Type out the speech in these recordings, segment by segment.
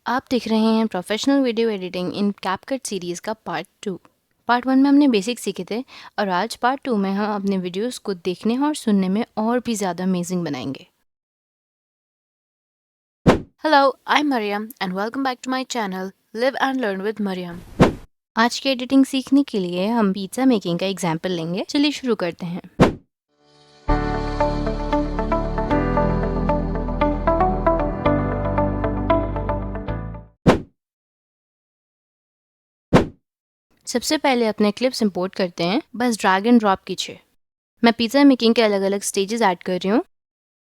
आप देख रहे हैं professional video editing in CapCut series का पार्ट 2। पार्ट 1 में हमने बेसिक सीखे थे और आज पार्ट 2 में हम अपने वीडियोस को देखने और सुनने में और भी ज़्यादा अमेजिंग बनाएंगे। Hello, I am Mariam and welcome back to my channel live and learn with Mariam. आज की एडिटिंग सीखने के लिए हम पिज्ज़ा मेकिंग का एग्जाम्पल लेंगे। चलिए शुरू करते हैं। सबसे पहले अपने क्लिप्स इंपोर्ट करते हैं, बस ड्रैग एंड ड्रॉप कीजिए। मैं पिज़्ज़ा मेकिंग के अलग अलग स्टेजेस ऐड कर रही हूँ,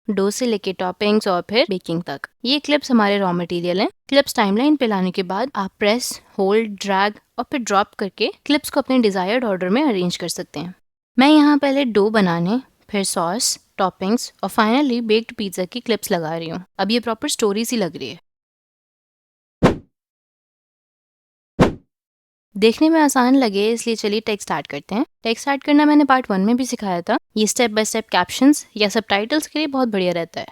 डो से लेके टॉपिंग्स और फिर बेकिंग तक। ये क्लिप्स हमारे रॉ मटेरियल हैं। क्लिप्स टाइमलाइन पे लाने के बाद आप प्रेस, होल्ड, ड्रैग और फिर ड्रॉप करके क्लिप्स को अपने डिजायर्ड ऑर्डर में अरेंज कर सकते हैं। मैं यहाँ पहले डो बनाने, फिर सॉस, टॉपिंग्स और फाइनली बेक्ड पिज्जा की क्लिप्स लगा रही हूँ। अब ये प्रॉपर स्टोरी सी लग रही है। देखने में आसान लगे इसलिए चलिए टेक्स्ट स्टार्ट करते हैं। टेक्स्ट स्टार्ट करना मैंने पार्ट 1 में भी सिखाया था। ये स्टेप बाय स्टेप कैप्शंस या सबटाइटल्स के लिए बहुत बढ़िया रहता है।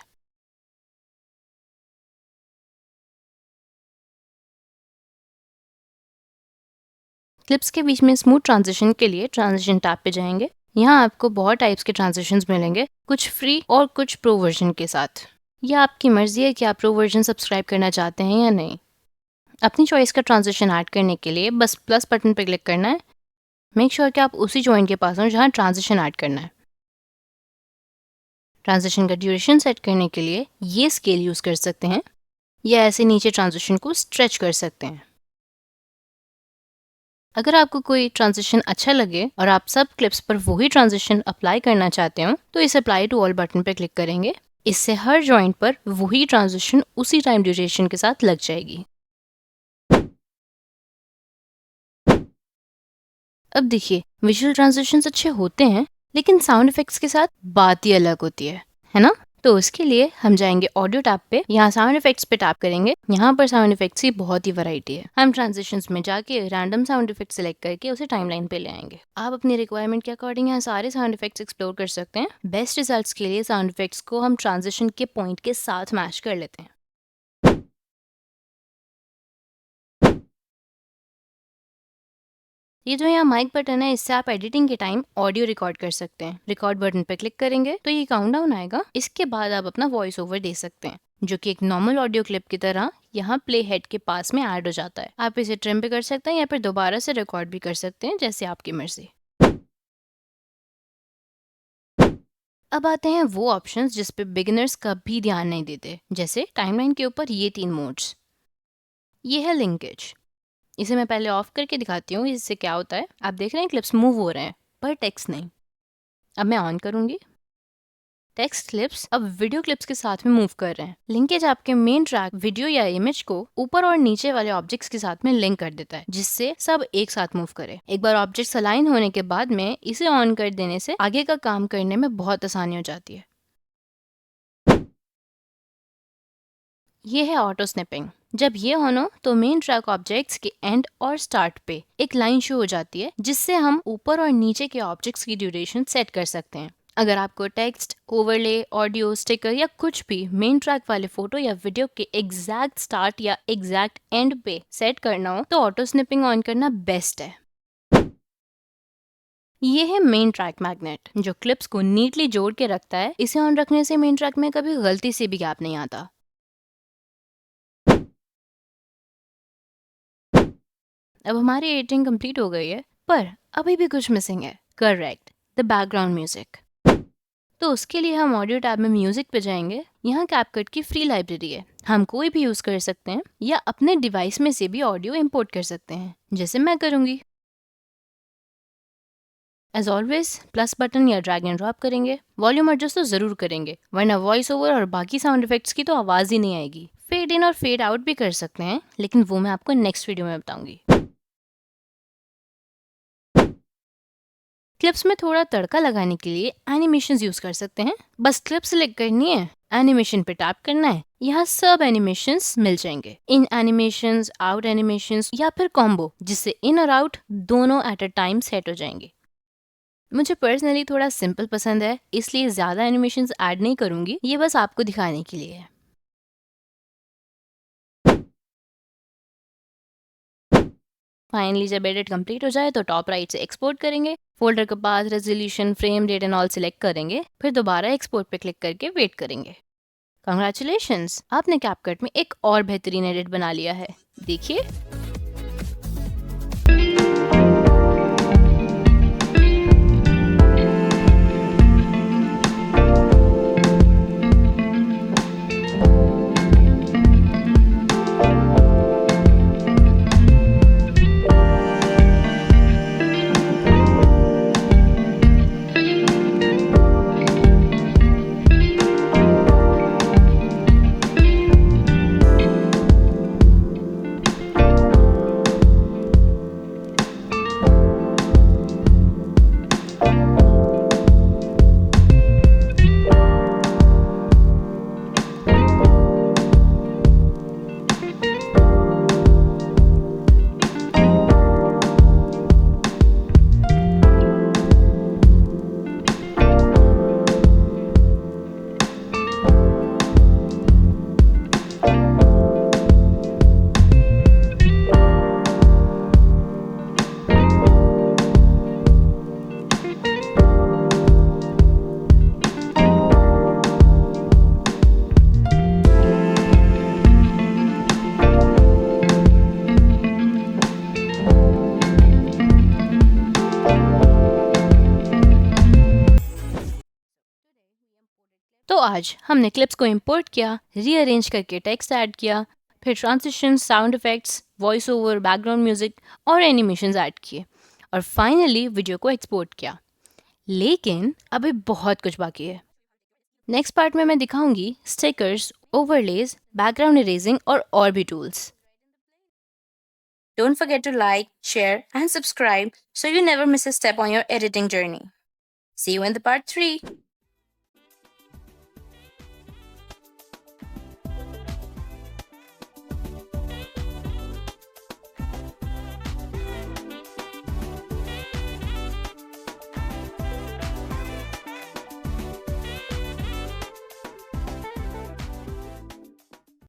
क्लिप्स के बीच में स्मूथ ट्रांजिशन के लिए ट्रांजिशन टैब पे जाएंगे। यहाँ आपको बहुत टाइप्स के ट्रांजिशंस मिलेंगे, कुछ फ्री और कुछ प्रो वर्जन के साथ। यह आपकी मर्जी है कि आप प्रो वर्जन सब्सक्राइब करना चाहते हैं या नहीं। अपनी चॉइस का ट्रांजिशन ऐड करने के लिए बस प्लस बटन पर क्लिक करना है। मेक श्योर कि आप उसी जॉइंट के पास हो जहाँ ट्रांजिशन ऐड करना है। ट्रांजिशन का ड्यूरेशन सेट करने के लिए ये स्केल यूज कर सकते हैं या ऐसे नीचे ट्रांजिशन को स्ट्रेच कर सकते हैं। अगर आपको कोई ट्रांजिशन अच्छा लगे और आप सब क्लिप्स पर वही ट्रांजिशन अप्लाई करना चाहते हो तो इस अप्लाई टू ऑल बटन पर क्लिक करेंगे। इससे हर जॉइंट पर वही ट्रांजिशन उसी टाइम ड्यूरेशन के साथ लग जाएगी। अब देखिए, विजुअल ट्रांजिशंस अच्छे होते हैं लेकिन साउंड इफेक्ट्स के साथ बात ही अलग होती है ना? तो उसके लिए हम जाएंगे ऑडियो टैब पे, यहाँ साउंड इफेक्ट्स पे टैप करेंगे। यहाँ पर साउंड इफेक्ट्स की बहुत ही वैरायटी है। हम ट्रांजिशंस में जाके रैंडम साउंड इफेक्ट सिलेक्ट करके उसे टाइमलाइन पे ले आएंगे। आप अपनी रिक्वायरमेंट के अकॉर्डिंग यहाँ सारे साउंड इफेक्ट्स एक्सप्लोर कर सकते हैं। बेस्ट रिजल्ट्स के लिए साउंड इफेक्ट्स को हम ट्रांजिशन के पॉइंट के साथ मैच कर लेते हैं। ये जो यहाँ माइक बटन है, इससे आप एडिटिंग के टाइम ऑडियो रिकॉर्ड कर सकते हैं। रिकॉर्ड बटन पर क्लिक करेंगे तो ये काउंटडाउन आएगा। इसके बाद आप अपना वॉइस ओवर दे सकते हैं, जो कि एक नॉर्मल ऑडियो क्लिप की तरह यहाँ प्ले हेड के पास में ऐड हो जाता है। आप इसे ट्रिम भी कर सकते हैं या फिर दोबारा से रिकॉर्ड भी कर सकते हैं, जैसे आपकी मर्जी। अब आते हैं वो ऑप्शंस जिस पे बिगिनर्स कभी ध्यान नहीं देते, जैसे टाइमलाइन के ऊपर ये 3 मोड्स। ये है लिंकेज। इसे मैं पहले ऑफ करके दिखाती हूँ। इससे क्या होता है, आप देख रहे हैं क्लिप्स मूव हो रहे हैं पर टेक्स्ट नहीं। अब मैं ऑन करूंगी। टेक्स्ट क्लिप्स अब वीडियो क्लिप्स के साथ में मूव कर रहे हैं। लिंकेज आपके मेन ट्रैक, वीडियो या इमेज को ऊपर और नीचे वाले ऑब्जेक्ट्स के साथ में लिंक कर देता है, जिससे सब एक साथ मूव करे। एक बार ऑब्जेक्ट्स अलाइन होने के बाद में इसे ऑन कर देने से आगे का काम करने में बहुत आसानी हो जाती है। ये है ऑटो स्निपिंग। जब ये ऑन हो तो मेन ट्रैक ऑब्जेक्ट्स के एंड और स्टार्ट पे एक लाइन शो हो जाती है, जिससे हम ऊपर और नीचे के ऑब्जेक्ट्स की ड्यूरेशन सेट कर सकते हैं। अगर आपको टेक्स्ट, ओवरले, ऑडियो, स्टिकर या कुछ भी मेन ट्रैक वाले फोटो या वीडियो के एग्जैक्ट स्टार्ट या एग्जैक्ट एंड पे सेट करना हो तो ऑटो स्निपिंग ऑन करना बेस्ट है। ये है मेन ट्रैक मैग्नेट, जो क्लिप्स को नीटली जोड़ के रखता है। इसे ऑन रखने से मेन ट्रैक में कभी गलती से भी गैप नहीं आता। अब हमारी एडिटिंग कंप्लीट हो गई है, पर अभी भी कुछ मिसिंग है। Correct, the background music. तो उसके लिए हम ऑडियो टैब में म्यूजिक पे जाएंगे। यहाँ कैपकट की फ्री लाइब्रेरी है, हम कोई भी यूज कर सकते हैं या अपने डिवाइस में से भी ऑडियो इंपोर्ट कर सकते हैं, जैसे मैं करूंगी। एज ऑलवेज प्लस बटन या ड्रैग एंड ड्रॉप करेंगे। वॉल्यूम एडजस्ट तो जरूर करेंगे, वरना वॉइस ओवर और बाकी साउंड इफेक्ट्स की तो आवाज ही नहीं आएगी। फेड इन और फेड आउट भी कर सकते हैं, लेकिन वो मैं आपको नेक्स्ट वीडियो में बताऊंगी। क्लिप्स में थोड़ा तड़का लगाने के लिए एनिमेशंस यूज कर सकते हैं। बस क्लिप सिलेक्ट करनी है, एनिमेशन पे टैप करना है, यहाँ सब एनिमेशंस मिल जाएंगे। इन एनिमेशंस, आउट एनिमेशंस या फिर कॉम्बो, जिससे इन और आउट दोनों एट अ टाइम सेट हो जाएंगे। मुझे पर्सनली थोड़ा सिंपल पसंद है, इसलिए ज्यादा एनिमेशंस ऐड नहीं करूंगी। ये बस आपको दिखाने के लिए है। फाइनली जब एडिट कंप्लीट हो जाए तो टॉप राइट से एक्सपोर्ट करेंगे, फोल्डर का path, resolution, frame rate and all select करेंगे, फिर दोबारा एक्सपोर्ट पे क्लिक करके वेट करेंगे। कंग्रेचुलेशंस, आपने कैपकट में एक और बेहतरीन एडिट बना लिया है। देखिए। तो आज हमने क्लिप्स को इंपोर्ट किया, रीअरेंज करके टेक्स्ट ऐड किया, फिर transition, sound effects, voice over, background music और एनिमेशंस ऐड किए और फाइनली वीडियो को एक्सपोर्ट किया। लेकिन अभी बहुत कुछ बाकी है। नेक्स्ट पार्ट में मैं दिखाऊंगी स्टिकर्स, ओवरलेज, बैकग्राउंड इरेजिंग और भी tools. Don't forget to like, share and subscribe so you never miss a step on your editing journey. See you in the part 3.